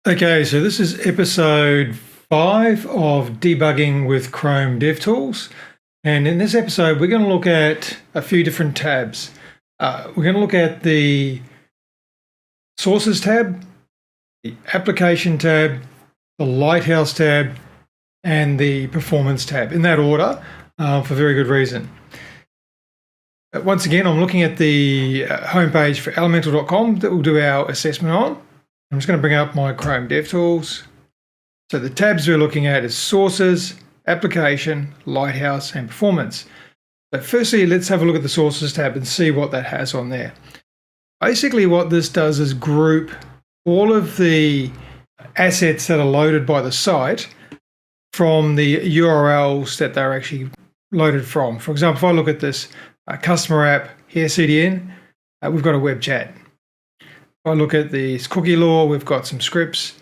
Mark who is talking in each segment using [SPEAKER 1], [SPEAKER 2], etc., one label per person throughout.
[SPEAKER 1] Okay, so this is episode 5 of Debugging with Chrome DevTools. And in this episode, we're going to look at a few different tabs. We're going to look at the Sources tab, the Application tab, the Lighthouse tab, and the Performance tab, in that order, for very good reason. Once again, I'm looking at the homepage for Elementor.com that we'll do our assessment on. I'm just going to bring up my Chrome DevTools. So the tabs we're looking at is Sources, Application, Lighthouse, and Performance. But firstly, let's have a look at the Sources tab and see what that has on there. Basically, what this does is group all of the assets that are loaded by the site from the URLs that they're actually loaded from. For example, if I look at this customer app here, CDN, we've got a web chat. If I look at the cookie law, we've got some scripts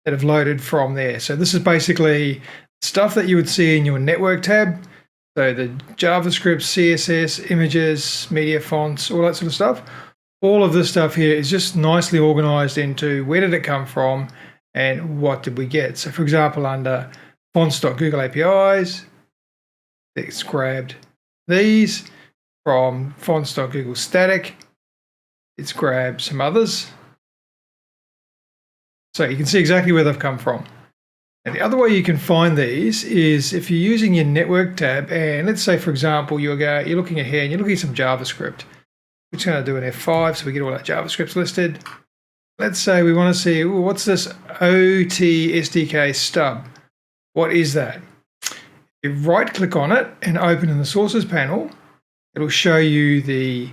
[SPEAKER 1] that have loaded from there. So this is basically stuff that you would see in your network tab. So the JavaScript, CSS, images, media fonts, all that sort of stuff. All of this stuff here is just nicely organized into where did it come from and what did we get. So for example, under fonts.google APIs, it's grabbed these from fonts.google static. It's grabbed some others. So you can see exactly where they've come from. And the other way you can find these is if you're using your network tab, and let's say, for example, you're looking at here and you're looking at some JavaScript. We're just going to do an F5 so we get all that JavaScript listed. Let's say we want to see, what's this OT SDK stub? What is that? You right click on it and open in the sources panel. It'll show you the,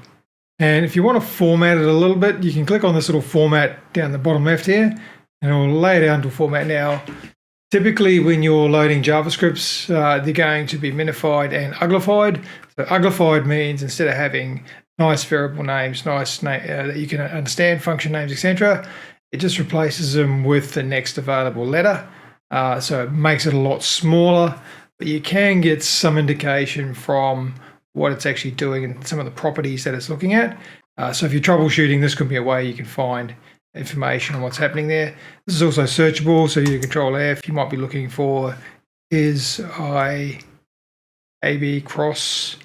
[SPEAKER 1] and if you want to format it a little bit, you can click on this little format down the bottom left here, and it will lay it down to format. Now, typically when you're loading JavaScripts, they're going to be minified and uglified. So uglified means instead of having nice variable names, that you can understand, function names, etc., it just replaces them with the next available letter. So it makes it a lot smaller, but you can get some indication from what it's actually doing and some of the properties that it's looking at. So if you're troubleshooting, this could be a way you can find information on what's happening there. This is also searchable, so you Control F, you might be looking for is I AB cross.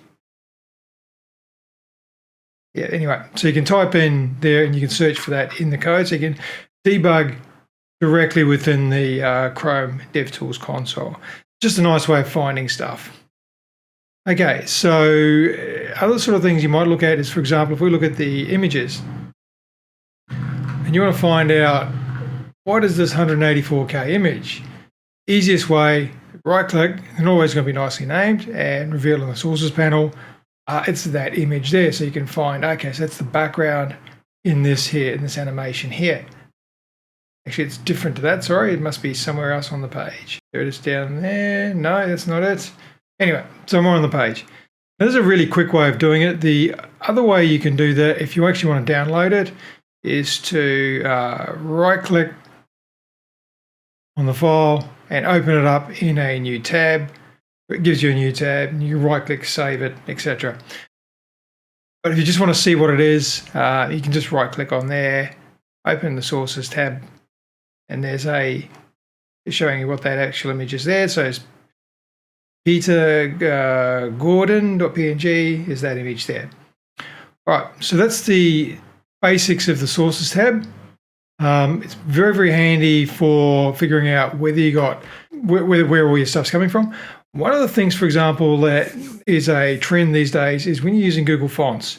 [SPEAKER 1] Yeah, anyway, so you can type in there and you can search for that in the code. So you can debug directly within the Chrome DevTools console. Just a nice way of finding stuff. Okay, so other sort of things you might look at is, for example, if we look at the images and you want to find out what is this 184K image, easiest way, right click, and always going to be nicely named and revealed in the sources panel. It's that image there, so you can find, okay, so that's the background in this here, in this animation here. Actually, it's different to that, sorry, it must be somewhere else on the page. There it is down there. No, that's not it. Anyway, somewhere on the page. Now, this is a really quick way of doing it. The other way you can do that, if you actually want to download it, is to right-click on the file and open it up in a new tab. It gives you a new tab, and you right-click, save it, etc. But if you just want to see what it is, you can just right-click on there, open the Sources tab, and there's it's showing you what that actual image is there. So it's Peter Gordon.png is that image there. All right, so that's the basics of the Sources tab. It's very, very handy for figuring out whether you got where all your stuff's coming from. One of the things, for example, that is a trend these days is when you're using Google Fonts,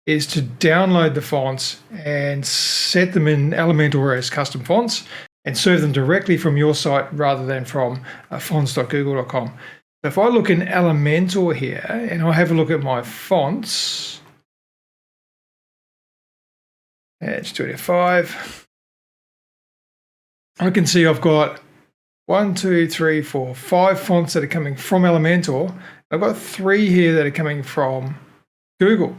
[SPEAKER 1] is to download the fonts and set them in Elementor as custom fonts and serve them directly from your site rather than from fonts.google.com. So if I look in Elementor here and I have a look at my fonts, let's do it at 5. I can see I've got 1, 2, 3, 4, 5 fonts that are coming from Elementor. I've got 3 here that are coming from Google.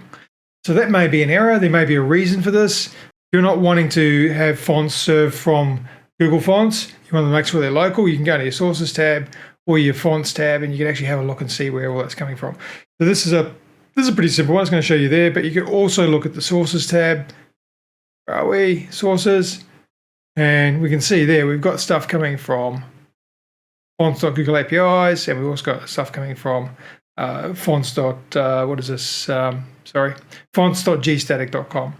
[SPEAKER 1] So that may be an error. There may be a reason for this. If you're not wanting to have fonts served from Google Fonts, you want to make sure they're local, you can go to your Sources tab or your Fonts tab and you can actually have a look and see where all that's coming from. So this is a pretty simple one. It's going to show you there, but you can also look at the Sources tab. Where are we? Sources. And we can see there we've got stuff coming from fonts.google APIs, and we've also got stuff coming from fonts.gstatic.com.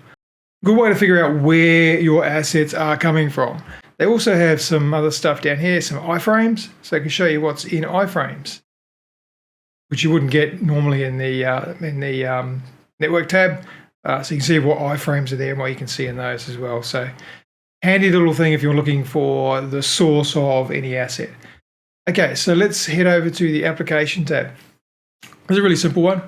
[SPEAKER 1] Good way to figure out where your assets are coming from. They also have some other stuff down here, some iframes, so I can show you what's in iframes, which you wouldn't get normally in the network tab. So you can see what iframes are there and what you can see in those as well. So handy little thing if you're looking for the source of any asset. Okay, so let's head over to the application tab. It's a really simple one.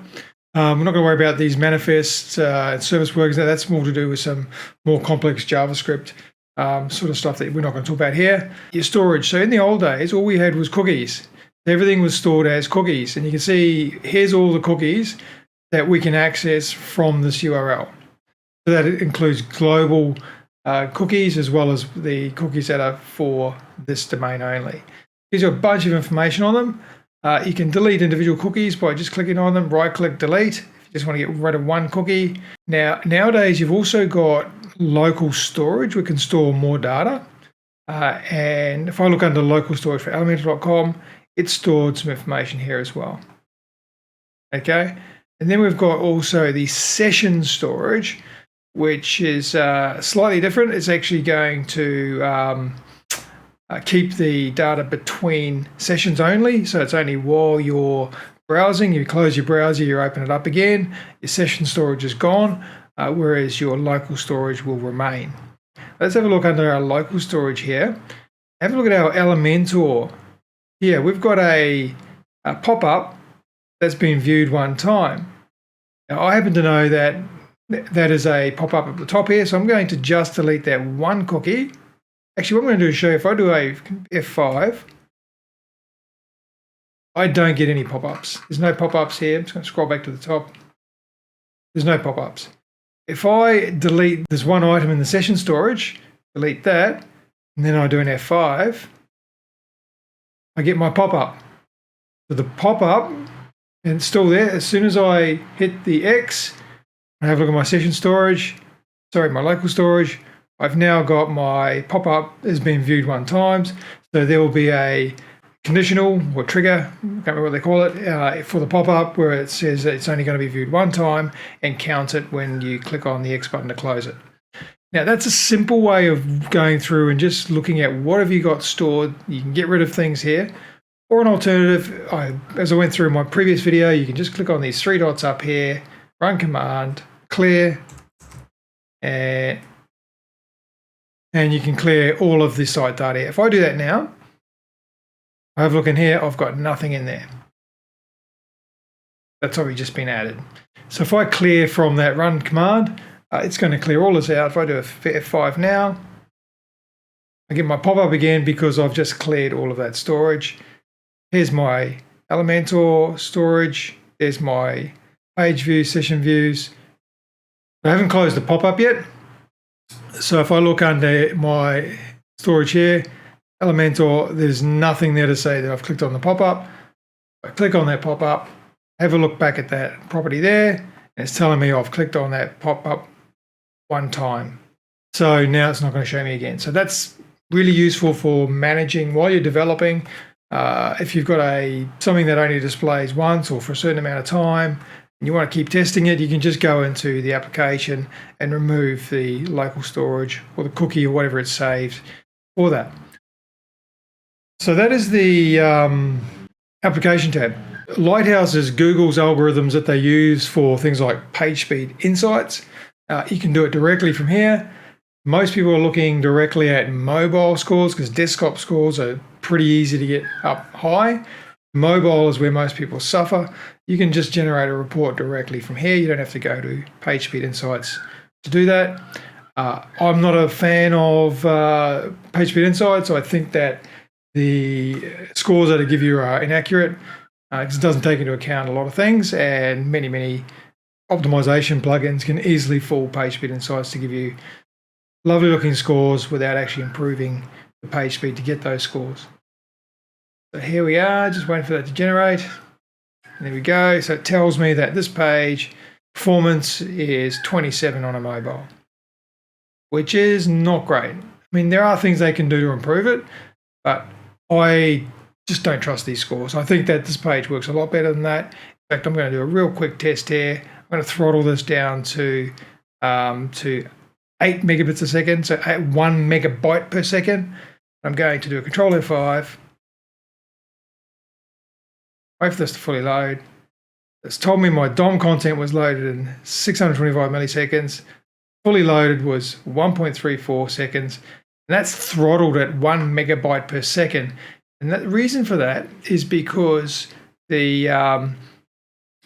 [SPEAKER 1] We're not going to worry about these manifests and service workers. That's more to do with some more complex JavaScript sort of stuff that we're not going to talk about here. Your storage. So in the old days, all we had was cookies. Everything was stored as cookies. And you can see here's all the cookies that we can access from this URL. So that includes global cookies as well as the cookies that are for this domain only. Gives you a bunch of information on them. You can delete individual cookies by just clicking on them, right-click, delete. If you just want to get rid of one cookie. Nowadays, you've also got local storage. We can store more data. And if I look under local storage for Elementor.com, it's stored some information here as well. Okay, and then we've got also the session storage, which is slightly different. It's actually going to keep the data between sessions only. So it's only while you're browsing, you close your browser, you open it up again, your session storage is gone, whereas your local storage will remain. Let's have a look under our local storage here. Have a look at our Elementor. Here, we've got a pop-up that's been viewed one time. Now, I happen to know that that is a pop-up at the top here, so I'm going to just delete that one cookie. Actually, what I'm going to do is show you, if I do a F5, I don't get any pop-ups. There's no pop-ups here. I'm just going to scroll back to the top. There's no pop-ups. If I delete this one item in the session storage, delete that, and then I do an F5, I get my pop-up. So the pop-up, and it's still there. As soon as I hit the X, I have a look at my session storage, my local storage, I've now got my pop-up has been viewed one time. So there will be a conditional or trigger, I can't remember what they call it, for the pop-up where it says that it's only going to be viewed one time and count it when you click on the X button to close it. Now that's a simple way of going through and just looking at what have you got stored. You can get rid of things here. Or an alternative, as I went through in my previous video, you can just click on these three dots up here, run command, clear, and you can clear all of the site data. If I do that now, I have a look in here, I've got nothing in there. That's already just been added. So if I clear from that run command, it's going to clear all this out. If I do a F5 now, I get my pop-up again because I've just cleared all of that storage. Here's my Elementor storage. There's my page view, session views. I haven't closed the pop-up yet. So if I look under my storage here, Elementor, there's nothing there to say that I've clicked on the pop-up. I click on that pop-up, have a look back at that property there, and it's telling me I've clicked on that pop-up one time. So now it's not going to show me again. So that's really useful for managing while you're developing. If you've got something that only displays once or for a certain amount of time, and you want to keep testing it, you can just go into the application and remove the local storage or the cookie or whatever it's saved for that. So that is the application tab. Lighthouse is Google's algorithms that they use for things like page speed insights. You can do it directly from here. Most people are looking directly at mobile scores because desktop scores are pretty easy to get up high. Mobile is where most people suffer. You can just generate a report directly from here. You don't have to go to page speed insights to do that. I'm not a fan of page speed insights. So I think that the scores that I give you are inaccurate because it doesn't take into account a lot of things, and many optimization plugins can easily fool page speed insights to give you lovely looking scores without actually improving the page speed to get those scores. So here we are, just waiting for that to generate. And there we go. So it tells me that this page performance is 27 on a mobile, which is not great. I mean, there are things they can do to improve it, but I just don't trust these scores. I think that this page works a lot better than that. In fact, I'm going to do a real quick test here. I'm going to throttle this down to 8 megabits a second, so 1 megabyte per second. I'm going to do a Control F5. Wait for this to fully load. It's told me my DOM content was loaded in 625 milliseconds. Fully loaded was 1.34 seconds. And that's throttled at 1 megabyte per second. And the reason for that is because the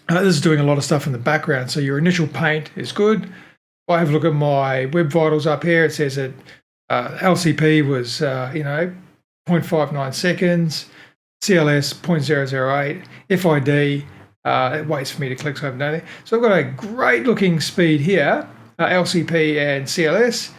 [SPEAKER 1] this is doing a lot of stuff in the background. So your initial paint is good. If I have a look at my web vitals up here, it says that LCP was 0.59 seconds, CLS 0.008, FID it waits for me to click, so I haven't done it. So I've got a great looking speed here, LCP and CLS.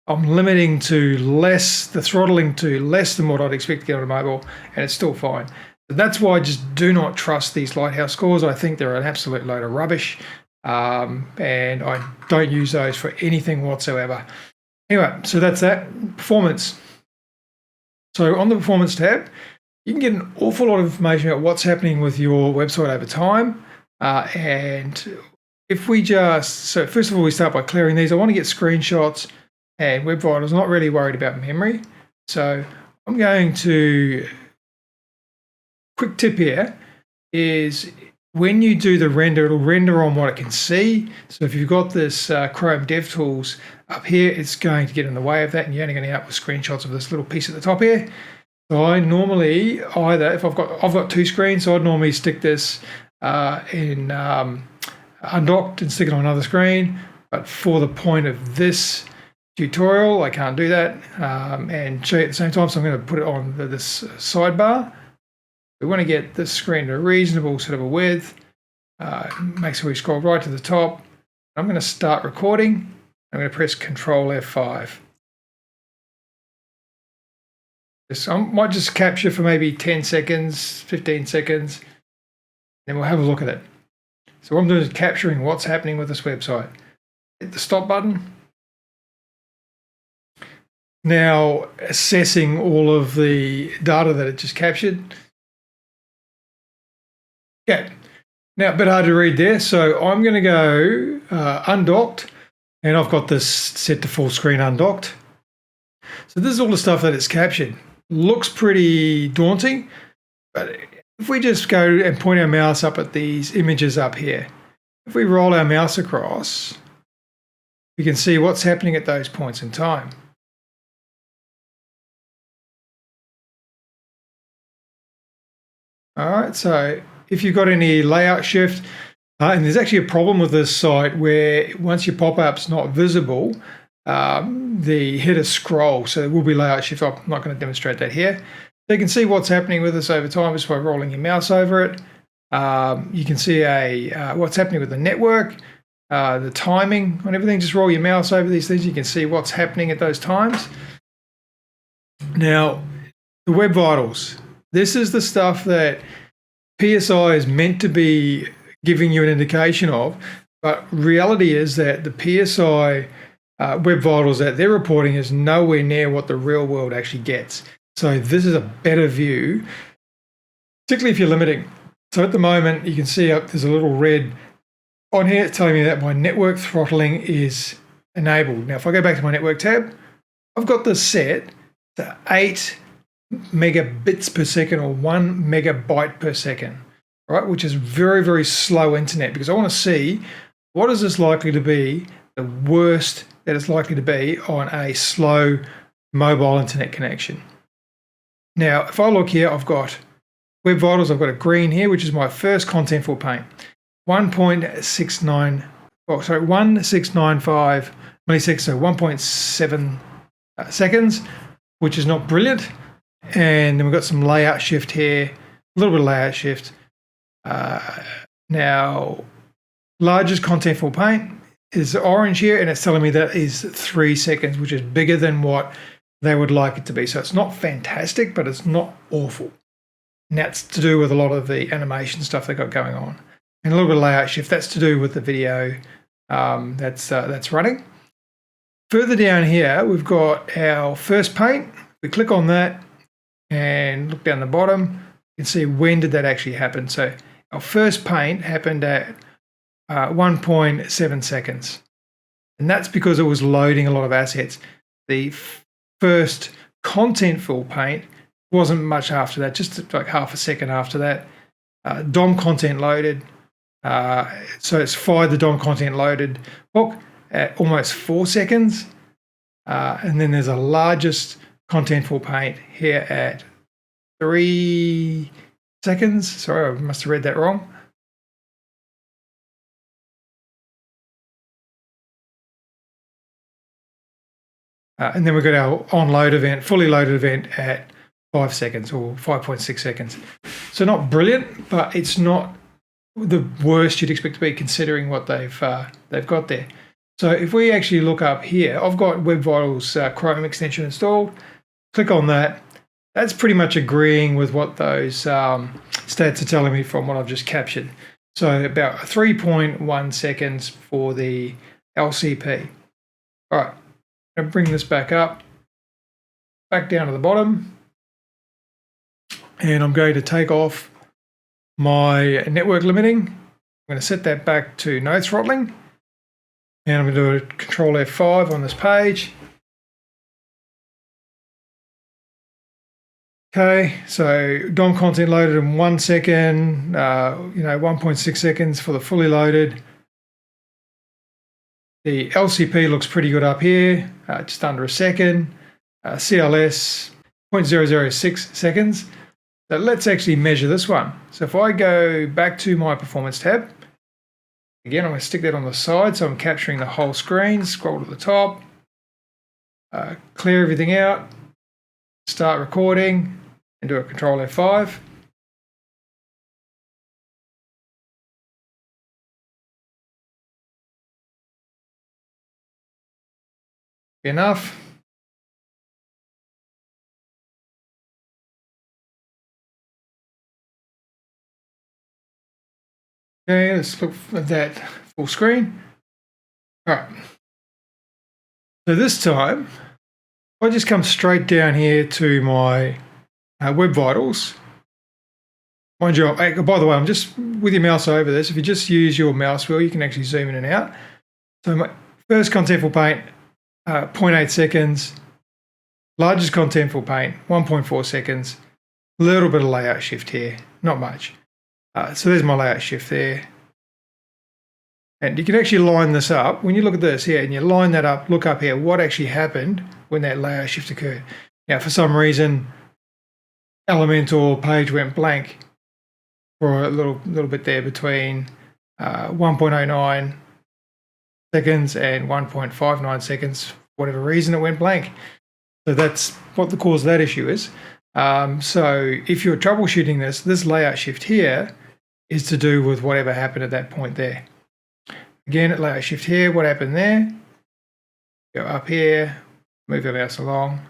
[SPEAKER 1] I'm limiting to less, the throttling to less than what I'd expect to get on a mobile, and it's still fine. So that's why I just do not trust these Lighthouse scores. I think they're an absolute load of rubbish, and I don't use those for anything whatsoever. Anyway, so that's that. Performance. So on the Performance tab, you can get an awful lot of information about what's happening with your website over time. And if we so first of all, we start by clearing these. I want to get screenshots and web vitals. I'm not really worried about memory. So I'm going to, quick tip here is when you do the render, it'll render on what it can see. So if you've got this Chrome DevTools up here, it's going to get in the way of that, and you're only going to end up with screenshots of this little piece at the top here. So I normally either, if I've got two screens, so I'd normally stick this in undocked and stick it on another screen. But for the point of this tutorial, I can't do that and show you at the same time. So I'm going to put it on this sidebar. We want to get this screen to a reasonable sort of a width. Make sure we scroll right to the top. I'm going to start recording. I'm going to press Control F5. I might just capture for maybe 10 seconds, 15 seconds, then we'll have a look at it. So what I'm doing is capturing what's happening with this website. Hit the stop button. Now assessing all of the data that it just captured. Okay, now a bit hard to read there, so I'm going to go undocked, and I've got this set to full screen undocked. So this is all the stuff that it's captured. Looks pretty daunting, but if we just go and point our mouse up at these images up here, if we roll our mouse across, we can see what's happening at those points in time. All right, so if you've got any layout shift, and there's actually a problem with this site where once your pop-up's not visible, the header scroll, so there will be layout shift. I'm not going to demonstrate that here. So you can see what's happening with this over time just by rolling your mouse over it. You can see what's happening with the network, the timing on everything. Just roll your mouse over these things. You can see what's happening at those times. Now, the web vitals. This is the stuff that PSI is meant to be giving you an indication of, but reality is that the PSI web vitals that they're reporting is nowhere near what the real world actually gets. So this is a better view, particularly if you're limiting. So at the moment, you can see up there's a little red on here. It's telling me that my network throttling is enabled. Now, if I go back to my network tab, I've got this set to 8 megabits per second or 1 megabyte per second, right? Which is very, very slow internet, because I want to see what is this likely to be, the worst that it's likely to be on a slow mobile internet connection. Now, if I look here, I've got web vitals. I've got a green here, which is my first contentful paint. 1.695 millisecond, so 1.7 seconds, which is not brilliant. And then we've got some layout shift here, a little bit of layout shift. Now, largest contentful paint is orange here, and it's telling me that is 3 seconds, which is bigger than what they would like it to be. So it's not fantastic, but it's not awful. And that's to do with a lot of the animation stuff they got going on. And a little bit of layout shift, that's to do with the video that's running. further down here, we've got our first paint. We click on that and look down the bottom. You can see when did that actually happen. So our first paint happened at 1.7 seconds. And that's because it was loading a lot of assets. The first contentful paint wasn't much after that, just like half a second after that. DOM content loaded. So it's fired the DOM content loaded hook at almost 4 seconds. And then there's a largest contentful paint here at 3 seconds. Sorry, I must have read that wrong. And then we've got our on-load event, fully loaded event at 5 seconds or 5.6 seconds. So not brilliant, but it's not the worst you'd expect to be considering what they've got there. So if we actually look up here, I've got Web Vitals Chrome extension installed. Click on that. That's pretty much agreeing with what those stats are telling me from what I've just captured. So about 3.1 seconds for the LCP. All right. I'm going to bring this back up, back down to the bottom, and I'm going to take off my network limiting. I'm going to set that back to no throttling, and I'm going to do a Control F5 on this page. Okay, so DOM content loaded in 1 second, 1.6 seconds for the fully loaded. The LCP looks pretty good up here, just under a second. CLS, 0.006 seconds. So let's actually measure this one. So if I go back to my performance tab, again, I'm going to stick that on the side so I'm capturing the whole screen, scroll to the top, clear everything out, start recording, and do a Control F5. Enough. Okay, let's look at that full screen. All right. So this time, I just come straight down here to my Web Vitals. Mind you, by the way, I'm just with your mouse over this. If you just use your mouse wheel, you can actually zoom in and out. So my first contentful paint, 0.8 seconds. Largest contentful paint, 1.4 seconds. A little bit of layout shift here, not much. So there's my layout shift there. And you can actually line this up. When you look at this here and you line that up, look up here, what actually happened when that layout shift occurred. Now, for some reason, Elementor page went blank for a little bit there between 1.09 seconds and 1.59 seconds. For whatever reason, it went blank. So that's what the cause of that issue is. So if you're troubleshooting this layout shift here is to do with whatever happened at that point there. Again, at layout shift here, what happened there? Go up here, move our mouse along.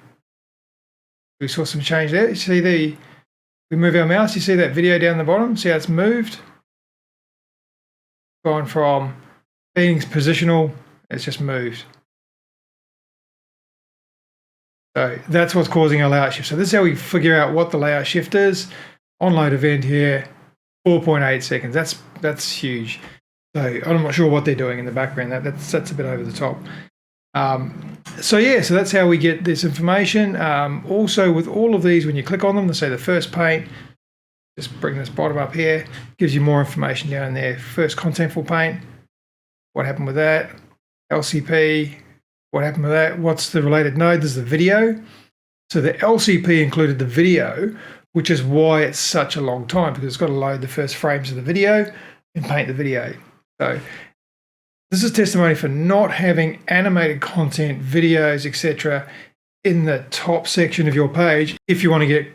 [SPEAKER 1] We saw some change there. You see we move our mouse, you see that video down the bottom? See how it's moved? Gone from being positional, it's just moved. So that's what's causing our layout shift. So this is how we figure out what the layout shift is. On-load event here, 4.8 seconds. That's huge. So I'm not sure what they're doing in the background. That's a bit over the top. So that's how we get this information. Also, with all of these, when you click on them, let's say the first paint, just bring this bottom up here, gives you more information down there. First contentful paint, what happened with that? LCP, what happened with that? What's the related node? There's the video. So the LCP included the video, which is why it's such a long time, because it's got to load the first frames of the video and paint the video. So this is testimony for not having animated content, videos, etc. in the top section of your page if you want to get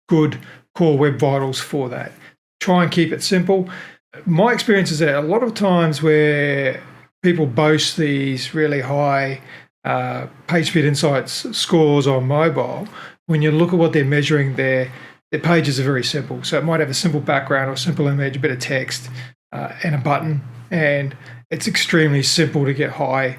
[SPEAKER 1] good core web vitals for that. Try and keep it simple. My experience is that a lot of times where people boast these really high PageSpeed Insights scores on mobile, when you look at what they're measuring, their pages are very simple. So it might have a simple background or simple image, a bit of text, and a button. And it's extremely simple to get high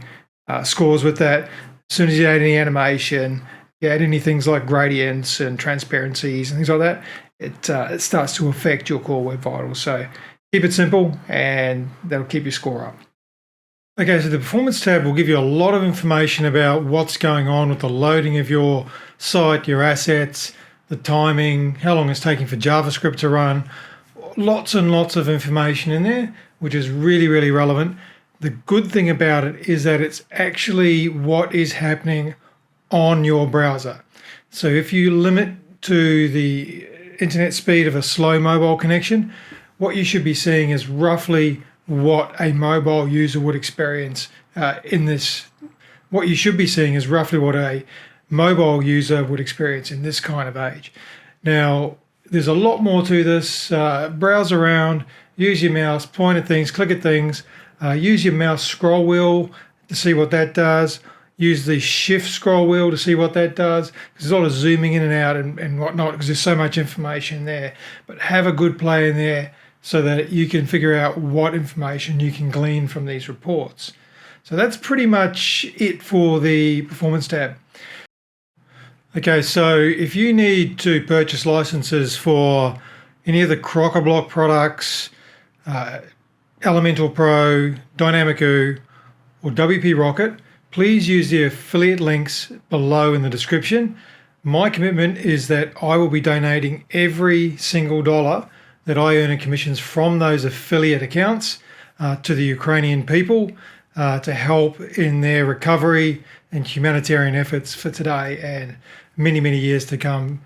[SPEAKER 1] scores with that. As soon as you add any animation, you add any things like gradients and transparencies and things like that, it starts to affect your core web vitals. So keep it simple and that'll keep your score up. Okay, so the Performance tab will give you a lot of information about what's going on with the loading of your site, your assets, the timing, how long it's taking for JavaScript to run. Lots and lots of information in there, which is really, really relevant. The good thing about it is that it's actually what is happening on your browser. So if you limit to the internet speed of a slow mobile connection, what you should be seeing is roughly what a mobile user would experience in this. What you should be seeing is roughly what a mobile user would experience in this kind of age. Now, there's a lot more to this. Browse around, use your mouse, point at things, click at things, use your mouse scroll wheel to see what that does. Use the shift scroll wheel to see what that does. There's a lot of zooming in and out and whatnot because there's so much information there. But have a good play in there so that you can figure out what information you can glean from these reports. So that's pretty much it for the Performance tab. Okay, so if you need to purchase licenses for any of the Crockoblock products, Elementor PRO, Dynamicooo, or WP Rocket, please use the affiliate links below in the description. My commitment is that I will be donating every single dollar that I earn in commissions from those affiliate accounts to the Ukrainian people to help in their recovery and humanitarian efforts for today and many, many years to come